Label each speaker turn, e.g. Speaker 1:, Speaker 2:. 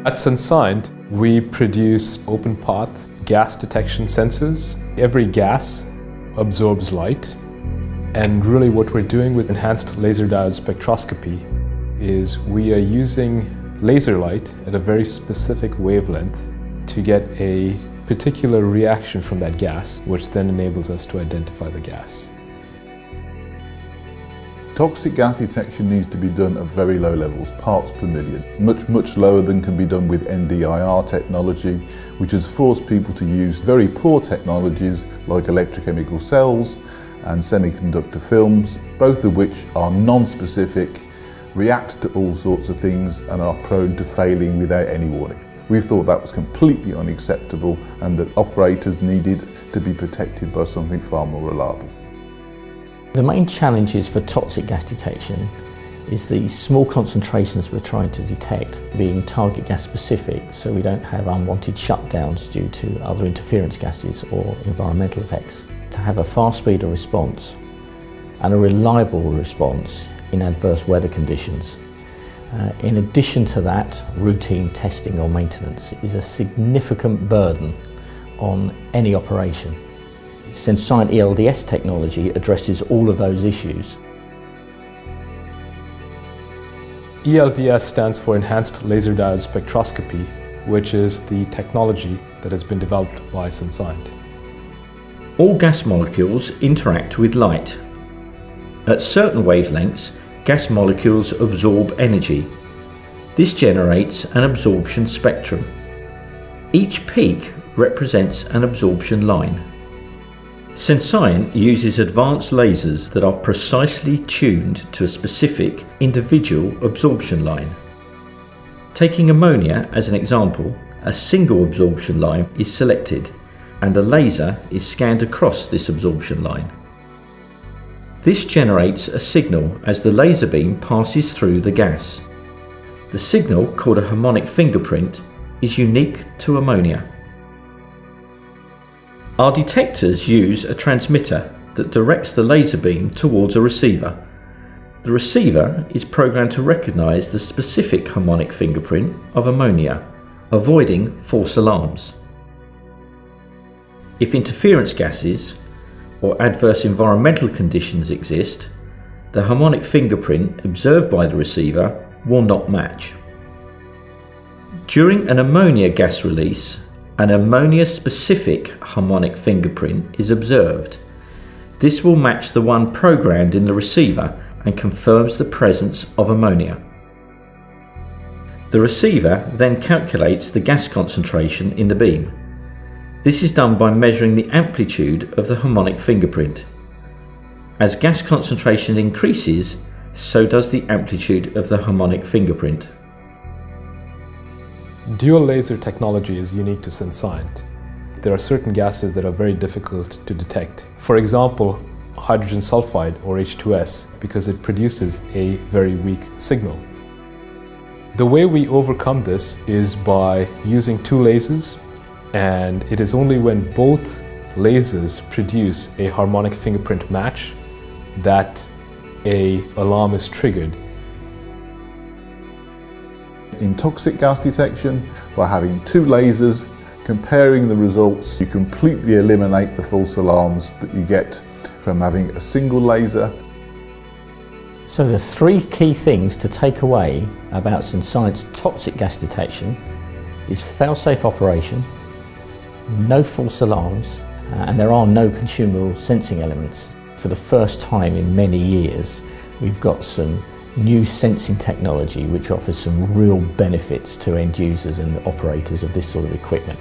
Speaker 1: At Senscient, we produce open-path gas detection sensors. Every gas absorbs light, and really what we're doing with enhanced laser diode spectroscopy is we are using laser light at a very specific wavelength to get a particular reaction from that gas, which then enables us to identify the gas.
Speaker 2: Toxic gas detection needs to be done at very low levels, parts per million, much lower than can be done with NDIR technology, which has forced people to use very poor technologies like electrochemical cells and semiconductor films, both of which are non-specific, react to all sorts of things and are prone to failing without any warning. We thought that was completely unacceptable and that operators needed to be protected by something far more reliable.
Speaker 3: The main challenges for toxic gas detection is the small concentrations we're trying to detect being target gas specific, so we don't have unwanted shutdowns due to other interference gases or environmental effects. To have a fast speed of response and a reliable response in adverse weather conditions. In addition to that, routine testing or maintenance is a significant burden on any operation. Senscient ELDS technology addresses all of those issues.
Speaker 1: ELDS stands for Enhanced Laser Diode Spectroscopy, which is the technology that has been developed by Senscient.
Speaker 4: All gas molecules interact with light. At certain wavelengths, gas molecules absorb energy. This generates an absorption spectrum. Each peak represents an absorption line. Senscient uses advanced lasers that are precisely tuned to a specific individual absorption line. Taking ammonia as an example, a single absorption line is selected and a laser is scanned across this absorption line. This generates a signal as the laser beam passes through the gas. The signal, called a harmonic fingerprint, is unique to ammonia. Our detectors use a transmitter that directs the laser beam towards a receiver. The receiver is programmed to recognize the specific harmonic fingerprint of ammonia, avoiding false alarms. If interference gases or adverse environmental conditions exist, the harmonic fingerprint observed by the receiver will not match. During an ammonia gas release, an ammonia-specific harmonic fingerprint is observed. This will match the one programmed in the receiver and confirms the presence of ammonia. The receiver then calculates the gas concentration in the beam. This is done by measuring the amplitude of the harmonic fingerprint. As gas concentration increases, so does the amplitude of the harmonic fingerprint.
Speaker 1: Dual laser technology is unique to Senscient. There are certain gases that are very difficult to detect. For example, hydrogen-sulphide or H2S, because it produces a very weak signal. The way we overcome this is by using two lasers, and it is only when both lasers produce a harmonic fingerprint match that an alarm is triggered.
Speaker 2: In toxic gas detection, by having two lasers, comparing the results, you completely eliminate the false alarms that you get from having a single laser.
Speaker 3: So the three key things to take away about Senscient's toxic gas detection is fail-safe operation, no false alarms, and there are no consumable sensing elements. For the first time in many years, we've got some new sensing technology which offers some real benefits to end users and operators of this sort of equipment.